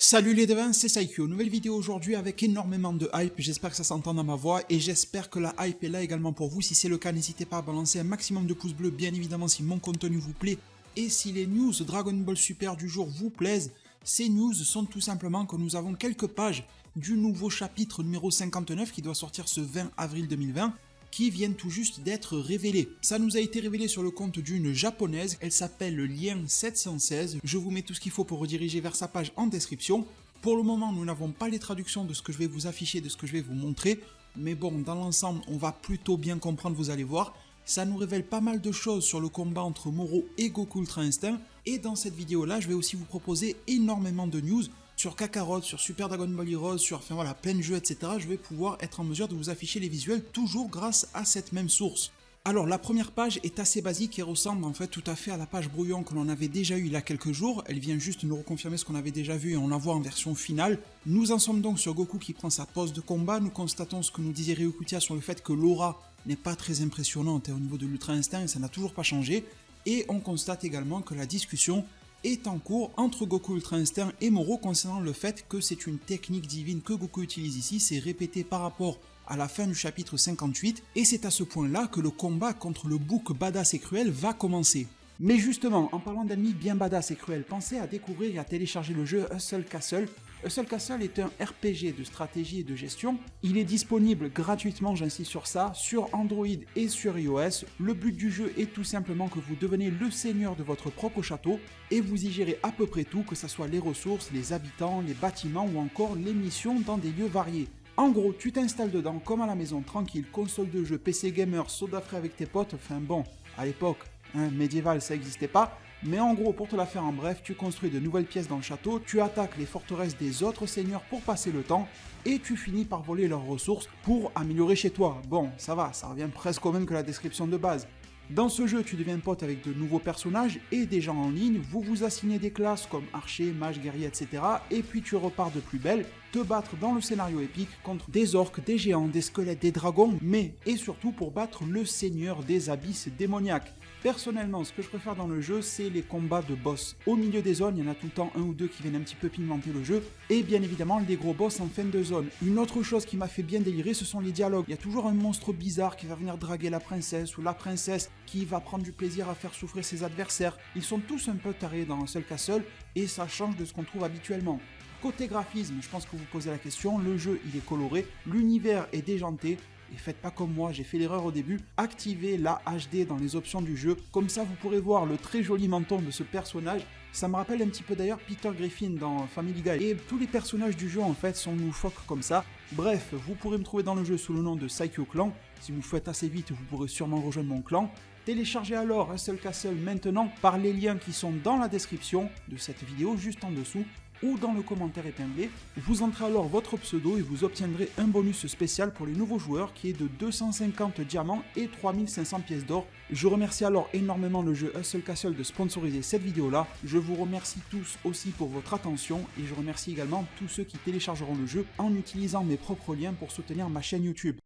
Salut les devins, c'est Saikyo, nouvelle vidéo aujourd'hui avec énormément de hype, j'espère que ça s'entend dans ma voix et j'espère que la hype est là également pour vous. Si c'est le cas, n'hésitez pas à balancer un maximum de pouces bleus, bien évidemment si mon contenu vous plaît et si les news Dragon Ball Super du jour vous plaisent. Ces news sont tout simplement que nous avons quelques pages du nouveau chapitre numéro 59 qui doit sortir ce 20 avril 2020. Qui viennent tout juste d'être révélés. Ça nous a été révélé sur le compte d'une japonaise, elle s'appelle Lien716, je vous mets tout ce qu'il faut pour rediriger vers sa page en description. Pour le moment, nous n'avons pas les traductions de ce que je vais vous afficher, de ce que je vais vous montrer, mais bon, dans l'ensemble, on va plutôt bien comprendre, vous allez voir. Ça nous révèle pas mal de choses sur le combat entre Moro et Goku Ultra Instinct, et dans cette vidéo-là, je vais aussi vous proposer énormément de news, sur Kakarot, sur Super Dragon Ball Heroes, sur plein de jeux, etc. Je vais pouvoir être en mesure de vous afficher les visuels toujours grâce à cette même source. Alors la première page est assez basique et ressemble en fait tout à fait à la page brouillon que l'on avait déjà eu il y a quelques jours. Elle vient juste nous reconfirmer ce qu'on avait déjà vu et on la voit en version finale. Nous en sommes donc sur Goku qui prend sa pose de combat. Nous constatons ce que nous disait Ryukutia sur le fait que l'aura n'est pas très impressionnante au niveau de l'Ultra Instinct et ça n'a toujours pas changé. Et on constate également que la discussion est en cours entre Goku Ultra Instinct et Moro concernant le fait que c'est une technique divine que Goku utilise ici, c'est répété par rapport à la fin du chapitre 58, et c'est à ce point-là que le combat contre le bouc badass et cruel va commencer. Mais justement, en parlant d'ennemis bien badass et cruels, pensez à découvrir et à télécharger le jeu Hustle Castle. Hustle Castle est un RPG de stratégie et de gestion. Il est disponible gratuitement, j'insiste sur ça, sur Android et sur iOS. Le but du jeu est tout simplement que vous devenez le seigneur de votre propre château et vous y gérez à peu près tout, que ce soit les ressources, les habitants, les bâtiments ou encore les missions dans des lieux variés. En gros, tu t'installes dedans comme à la maison, tranquille, console de jeu, PC gamer, soda frais avec tes potes, enfin bon, à l'époque, médiéval ça n'existait pas, mais en gros pour te la faire en bref, tu construis de nouvelles pièces dans le château, tu attaques les forteresses des autres seigneurs pour passer le temps, et tu finis par voler leurs ressources pour améliorer chez toi. Bon, ça va, ça revient presque au même que la description de base. Dans ce jeu, tu deviens pote avec de nouveaux personnages et des gens en ligne, vous vous assignez des classes comme archer, mage, guerrier, etc. Et puis tu repars de plus belle, te battre dans le scénario épique contre des orques, des géants, des squelettes, des dragons, mais et surtout pour battre le seigneur des abysses démoniaques. Personnellement, ce que je préfère dans le jeu, c'est les combats de boss. Au milieu des zones, il y en a tout le temps un ou deux qui viennent un petit peu pimenter le jeu, et bien évidemment les gros boss en fin de zone. Une autre chose qui m'a fait bien délirer, ce sont les dialogues. Il y a toujours un monstre bizarre qui va venir draguer la princesse, ou la princesse qui va prendre du plaisir à faire souffrir ses adversaires. Ils sont tous un peu tarés dans Hustle Castle, et ça change de ce qu'on trouve habituellement. Côté graphisme, je pense que vous posez la question, le jeu il est coloré, l'univers est déjanté, et faites pas comme moi, j'ai fait l'erreur au début, activez la HD dans les options du jeu, comme ça vous pourrez voir le très joli menton de ce personnage. Ça me rappelle un petit peu d'ailleurs Peter Griffin dans Family Guy, et tous les personnages du jeu en fait sont loufoques comme ça. Bref, vous pourrez me trouver dans le jeu sous le nom de Saikyo Clan, si vous faites assez vite vous pourrez sûrement rejoindre mon clan. Téléchargez alors Hustle Castle maintenant par les liens qui sont dans la description de cette vidéo juste en dessous, ou dans le commentaire épinglé. Vous entrez alors votre pseudo et vous obtiendrez un bonus spécial pour les nouveaux joueurs qui est de 250 diamants et 3500 pièces d'or. Je remercie alors énormément le jeu Hustle Castle de sponsoriser cette vidéo là. Je vous remercie tous aussi pour votre attention et je remercie également tous ceux qui téléchargeront le jeu en utilisant mes propres liens pour soutenir ma chaîne YouTube.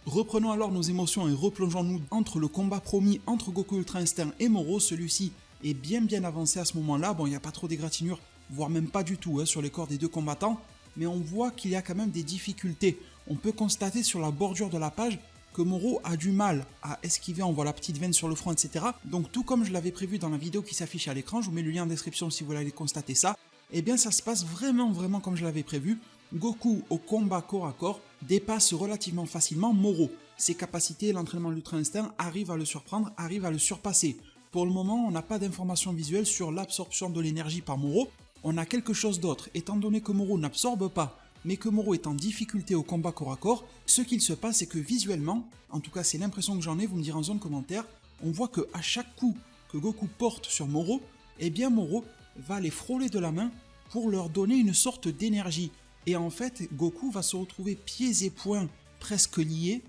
Reprenons alors nos émotions et replongeons-nous entre le combat promis entre Goku Ultra Instinct et Moro. Celui-ci est bien avancé à ce moment-là. Bon, il n'y a pas trop d'égratignures, voire même pas du tout sur les corps des deux combattants, mais on voit qu'il y a quand même des difficultés. On peut constater sur la bordure de la page que Moro a du mal à esquiver, on voit la petite veine sur le front, etc. Donc tout comme je l'avais prévu dans la vidéo qui s'affiche à l'écran, je vous mets le lien en description si vous voulez aller constater ça, et bien ça se passe vraiment comme je l'avais prévu. Goku au combat corps à corps dépasse relativement facilement Moro. Ses capacités et l'entraînement de l'Ultra Instinct arrivent à le surprendre, arrivent à le surpasser. Pour le moment, on n'a pas d'informations visuelles sur l'absorption de l'énergie par Moro. On a quelque chose d'autre, étant donné que Moro n'absorbe pas, mais que Moro est en difficulté au combat corps à corps, ce qu'il se passe c'est que visuellement, en tout cas c'est l'impression que j'en ai, vous me direz en zone commentaire, on voit que à chaque coup que Goku porte sur Moro, eh bien Moro va les frôler de la main pour leur donner une sorte d'énergie. Et en fait, Goku va se retrouver pieds et poings presque liés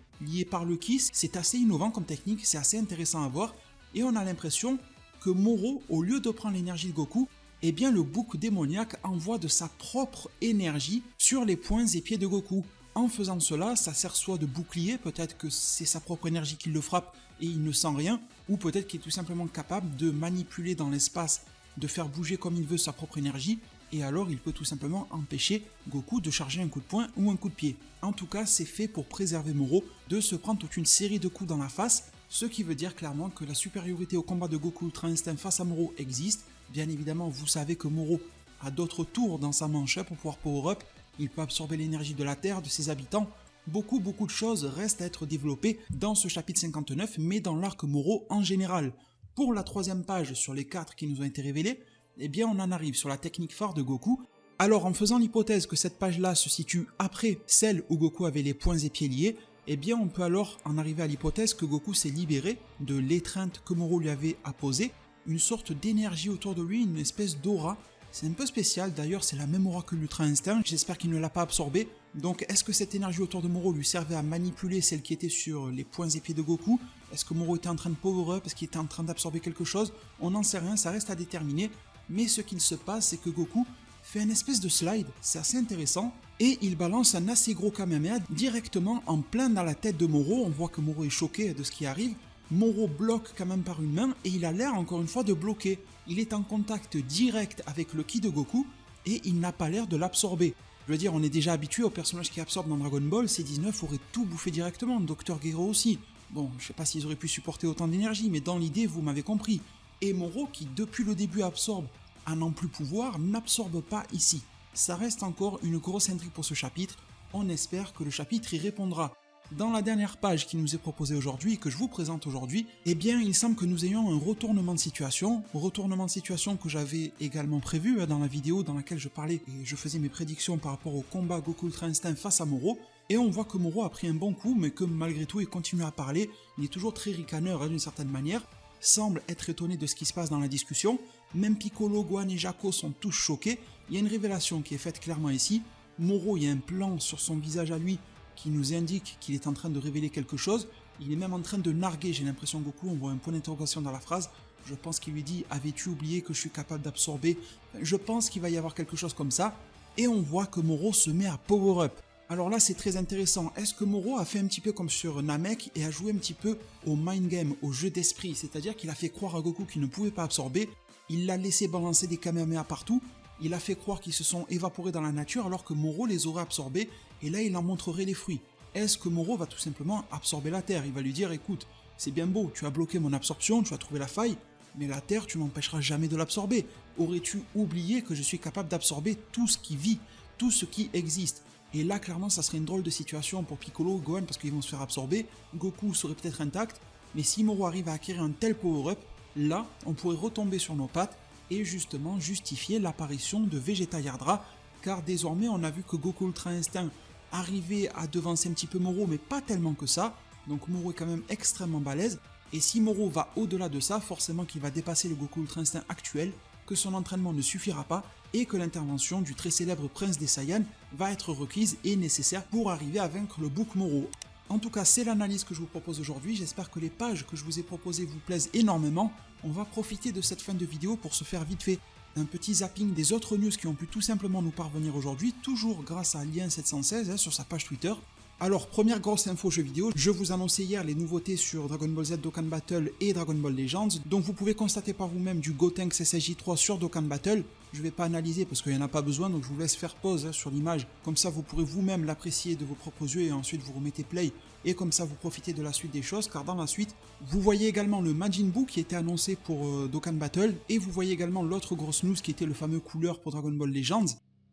par le kiss. C'est assez innovant comme technique, c'est assez intéressant à voir, et on a l'impression que Moro, au lieu de prendre l'énergie de Goku, eh bien le bouc démoniaque envoie de sa propre énergie sur les poings et pieds de Goku. En faisant cela, ça sert soit de bouclier, peut-être que c'est sa propre énergie qui le frappe et il ne sent rien, ou peut-être qu'il est tout simplement capable de manipuler dans l'espace, de faire bouger comme il veut sa propre énergie, et alors il peut tout simplement empêcher Goku de charger un coup de poing ou un coup de pied. En tout cas, c'est fait pour préserver Moro de se prendre toute une série de coups dans la face, ce qui veut dire clairement que la supériorité au combat de Goku Ultra Instinct face à Moro existe. Bien évidemment, vous savez que Moro a d'autres tours dans sa manche pour pouvoir power-up, il peut absorber l'énergie de la Terre, de ses habitants. Beaucoup de choses restent à être développées dans ce chapitre 59, mais dans l'arc Moro en général. Pour la troisième page sur les 4 qui nous ont été révélés, eh bien on en arrive sur la technique phare de Goku. Alors en faisant l'hypothèse que cette page-là se situe après celle où Goku avait les poings et pieds liés, eh bien on peut alors en arriver à l'hypothèse que Goku s'est libéré de l'étreinte que Moro lui avait apposée, une sorte d'énergie autour de lui, une espèce d'aura. C'est un peu spécial, d'ailleurs c'est la même aura que l'Ultra Instinct, j'espère qu'il ne l'a pas absorbée. Donc est-ce que cette énergie autour de Moro lui servait à manipuler celle qui était sur les poings et pieds de Goku? Est-ce que Moro était en train de power-up? Est-ce qu'il était en train d'absorber quelque chose? On n'en sait rien, ça reste à déterminer. Mais ce qu'il se passe, c'est que Goku fait une espèce de slide, c'est assez intéressant, et il balance un assez gros Kamehameha directement en plein dans la tête de Moro. On voit que Moro est choqué de ce qui arrive. Moro bloque quand même par une main et il a l'air encore une fois de bloquer. Il est en contact direct avec le ki de Goku et il n'a pas l'air de l'absorber. Je veux dire, on est déjà habitué aux personnages qui absorbent dans Dragon Ball, C19 aurait tout bouffé directement, Dr Gero aussi. Bon, je sais pas s'ils auraient pu supporter autant d'énergie, mais dans l'idée, vous m'avez compris. Et Moro, qui depuis le début absorbe à n'en plus pouvoir, n'absorbe pas ici. Ça reste encore une grosse intrigue pour ce chapitre, on espère que le chapitre y répondra. Dans la dernière page qui nous est proposée aujourd'hui et que je vous présente aujourd'hui, eh bien il semble que nous ayons un retournement de situation que j'avais également prévu dans la vidéo dans laquelle je parlais et je faisais mes prédictions par rapport au combat Goku Ultra Instinct face à Moro, et on voit que Moro a pris un bon coup mais que malgré tout il continue à parler, il est toujours très ricaneur d'une certaine manière, semble être étonné de ce qui se passe dans la discussion, même Piccolo, Gohan et Jaco sont tous choqués. Il y a une révélation qui est faite clairement ici, Moro, il y a un plan sur son visage à lui qui nous indique qu'il est en train de révéler quelque chose, il est même en train de narguer, j'ai l'impression Goku, on voit un point d'interrogation dans la phrase, je pense qu'il lui dit « Avais-tu oublié que je suis capable d'absorber ?» Je pense qu'il va y avoir quelque chose comme ça, et on voit que Moro se met à power up. Alors là c'est très intéressant, est-ce que Moro a fait un petit peu comme sur Namek et a joué un petit peu au mind game, au jeu d'esprit, c'est-à-dire qu'il a fait croire à Goku qu'il ne pouvait pas absorber, il l'a laissé balancer des Kamehameha partout, il a fait croire qu'ils se sont évaporés dans la nature alors que Moro les aurait absorbés et là il en montrerait les fruits. Est-ce que Moro va tout simplement absorber la Terre? Il va lui dire écoute, c'est bien beau, tu as bloqué mon absorption, tu as trouvé la faille, mais la Terre tu m'empêcheras jamais de l'absorber. Aurais-tu oublié que je suis capable d'absorber tout ce qui vit, tout ce qui existe? Et là clairement ça serait une drôle de situation pour Piccolo, Gohan parce qu'ils vont se faire absorber, Goku serait peut-être intact, mais si Moro arrive à acquérir un tel power-up, là on pourrait retomber sur nos pattes et justement justifier l'apparition de Vegeta Yardra, car désormais on a vu que Goku Ultra Instinct arrivait à devancer un petit peu Moro, mais pas tellement que ça, donc Moro est quand même extrêmement balèze, et si Moro va au-delà de ça, forcément qu'il va dépasser le Goku Ultra Instinct actuel, que son entraînement ne suffira pas, et que l'intervention du très célèbre Prince des Saiyans va être requise et nécessaire pour arriver à vaincre le bouc Moro. En tout cas, c'est l'analyse que je vous propose aujourd'hui, j'espère que les pages que je vous ai proposées vous plaisent énormément. On va profiter de cette fin de vidéo pour se faire vite fait un petit zapping des autres news qui ont pu tout simplement nous parvenir aujourd'hui, toujours grâce à Lien716 sur sa page Twitter. Alors, première grosse info jeu vidéo, je vous annonçais hier les nouveautés sur Dragon Ball Z Dokkan Battle et Dragon Ball Legends, donc vous pouvez constater par vous-même du Gotenks SSJ3 sur Dokkan Battle. Je ne vais pas analyser parce qu'il n'y en a pas besoin, donc je vous laisse faire pause sur l'image, comme ça vous pourrez vous-même l'apprécier de vos propres yeux et ensuite vous remettez play, et comme ça vous profitez de la suite des choses, car dans la suite, vous voyez également le Majin Buu qui était annoncé pour Dokkan Battle, et vous voyez également l'autre grosse news qui était le fameux couleur pour Dragon Ball Legends.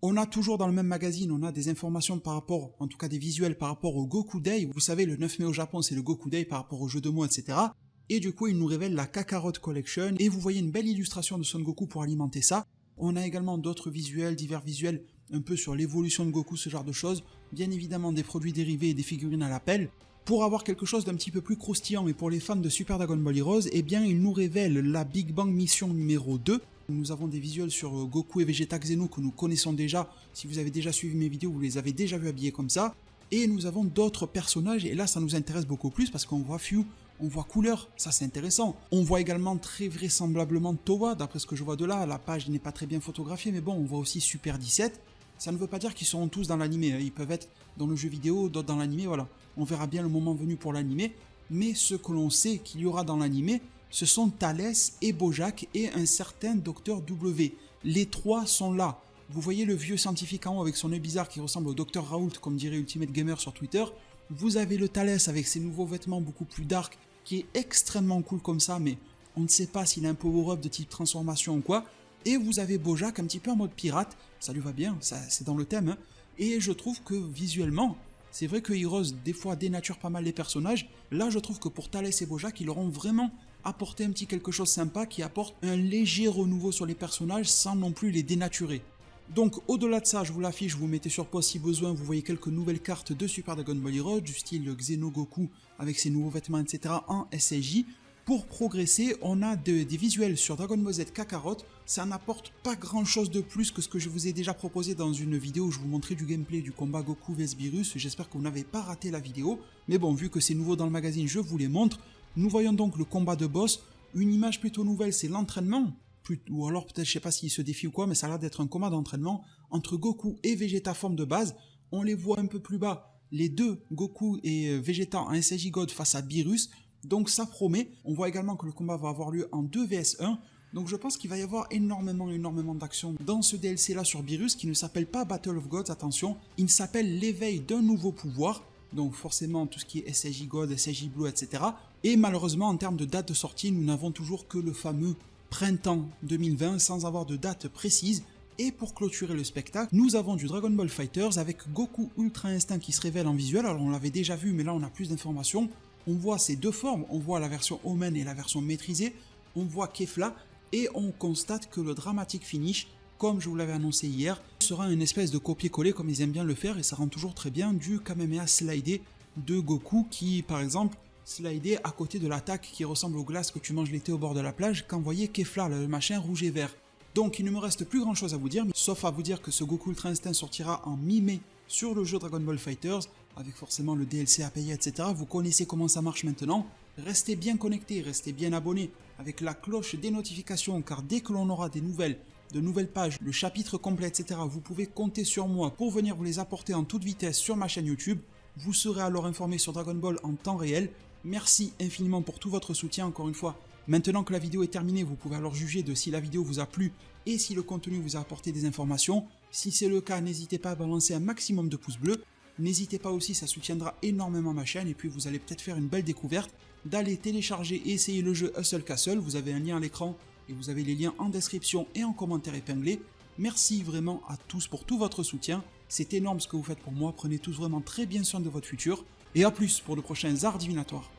On a toujours dans le même magazine, on a des informations par rapport, en tout cas des visuels par rapport au Goku Day. Vous savez, le 9 mai au Japon, c'est le Goku Day par rapport aux jeux de mots, etc. Et du coup, il nous révèle la Kakarot Collection. Et vous voyez une belle illustration de Son Goku pour alimenter ça. On a également d'autres visuels, divers visuels, un peu sur l'évolution de Goku, ce genre de choses. Bien évidemment, des produits dérivés et des figurines à l'appel. Pour avoir quelque chose d'un petit peu plus croustillant, et pour les fans de Super Dragon Ball Heroes, eh bien, il nous révèle la Big Bang Mission numéro 2. Nous avons des visuels sur Goku et Vegeta Xeno que nous connaissons déjà. Si vous avez déjà suivi mes vidéos, vous les avez déjà vus habillés comme ça. Et nous avons d'autres personnages, et là ça nous intéresse beaucoup plus parce qu'on voit Fyu, on voit Couleur, ça c'est intéressant. On voit également très vraisemblablement Towa, d'après ce que je vois de là, la page n'est pas très bien photographiée, mais bon, on voit aussi Super 17. Ça ne veut pas dire qu'ils seront tous dans l'animé, ils peuvent être dans le jeu vidéo, d'autres dans l'animé, voilà. On verra bien le moment venu pour l'animé, mais ce que l'on sait qu'il y aura dans l'animé, ce sont Thalès et Bojack et un certain Dr W. Les trois sont là. Vous voyez le vieux scientifique en haut avec son œil bizarre qui ressemble au Dr Raoult, comme dirait Ultimate Gamer sur Twitter. Vous avez le Thalès avec ses nouveaux vêtements beaucoup plus dark, qui est extrêmement cool comme ça, mais on ne sait pas s'il a un power-up de type transformation ou quoi. Et vous avez Bojack un petit peu en mode pirate, ça lui va bien, c'est dans le thème. Hein. Et je trouve que visuellement, c'est vrai que Heroes des fois dénature pas mal les personnages. Là je trouve que pour Thalès et Bojack, ils leur ont vraiment apporté un petit quelque chose sympa qui apporte un léger renouveau sur les personnages sans non plus les dénaturer. Donc au-delà de ça, je vous l'affiche, vous mettez sur pause si besoin, vous voyez quelques nouvelles cartes de Super Dragon Ball Heroes, du style Xeno Goku avec ses nouveaux vêtements, etc. en SSJ. Pour progresser, on a des visuels sur Dragon Ball Z Kakarot, ça n'apporte pas grand chose de plus que ce que je vous ai déjà proposé dans une vidéo où je vous montrais du gameplay du combat Goku vs Beerus, j'espère que vous n'avez pas raté la vidéo, mais bon, vu que c'est nouveau dans le magazine, je vous les montre. Nous voyons donc le combat de boss, une image plutôt nouvelle, c'est l'entraînement, ou alors peut-être je sais pas s'il se défie ou quoi, mais ça a l'air d'être un combat d'entraînement entre Goku et Vegeta forme de base. On les voit un peu plus bas, les deux Goku et Vegeta en SSJ God face à Beerus, donc ça promet. On voit également que le combat va avoir lieu en 2 vs 1, donc je pense qu'il va y avoir énormément d'action dans ce DLC là sur Beerus qui ne s'appelle pas Battle of Gods, attention, il s'appelle l'éveil d'un nouveau pouvoir, donc forcément tout ce qui est SSJ God, SSJ Blue, etc. Et malheureusement en termes de date de sortie, nous n'avons toujours que le fameux printemps 2020 sans avoir de date précise. Et pour clôturer le spectacle, nous avons du Dragon Ball FighterZ avec Goku Ultra Instinct qui se révèle en visuel. Alors on l'avait déjà vu, mais là on a plus d'informations. On voit ces deux formes, on voit la version Omen et la version maîtrisée, on voit Kefla, et on constate que le dramatique finish, comme je vous l'avais annoncé hier, sera une espèce de copier-coller comme ils aiment bien le faire, et ça rend toujours très bien du Kamehameha slidé de Goku qui, par exemple, slidé à côté de l'attaque qui ressemble aux glaces que tu manges l'été au bord de la plage qu'envoyait Kefla, le machin rouge et vert. Donc il ne me reste plus grand chose à vous dire, sauf à vous dire que ce Goku Ultra Instinct sortira en mi-mai sur le jeu Dragon Ball FighterZ, avec forcément le DLC à payer, etc. Vous connaissez comment ça marche maintenant. Restez bien connectés, restez bien abonnés avec la cloche des notifications, car dès que l'on aura des nouvelles, de nouvelles pages, le chapitre complet, etc., vous pouvez compter sur moi pour venir vous les apporter en toute vitesse sur ma chaîne YouTube. Vous serez alors informé sur Dragon Ball en temps réel. Merci infiniment pour tout votre soutien, encore une fois. Maintenant que la vidéo est terminée, vous pouvez alors juger de si la vidéo vous a plu et si le contenu vous a apporté des informations. Si c'est le cas, n'hésitez pas à balancer un maximum de pouces bleus. N'hésitez pas aussi, ça soutiendra énormément ma chaîne et puis vous allez peut-être faire une belle découverte d'aller télécharger et essayer le jeu Hustle Castle. Vous avez un lien à l'écran et vous avez les liens en description et en commentaire épinglé. Merci vraiment à tous pour tout votre soutien. C'est énorme ce que vous faites pour moi. Prenez tous vraiment très bien soin de votre futur. Et à plus pour de prochains arts divinatoires.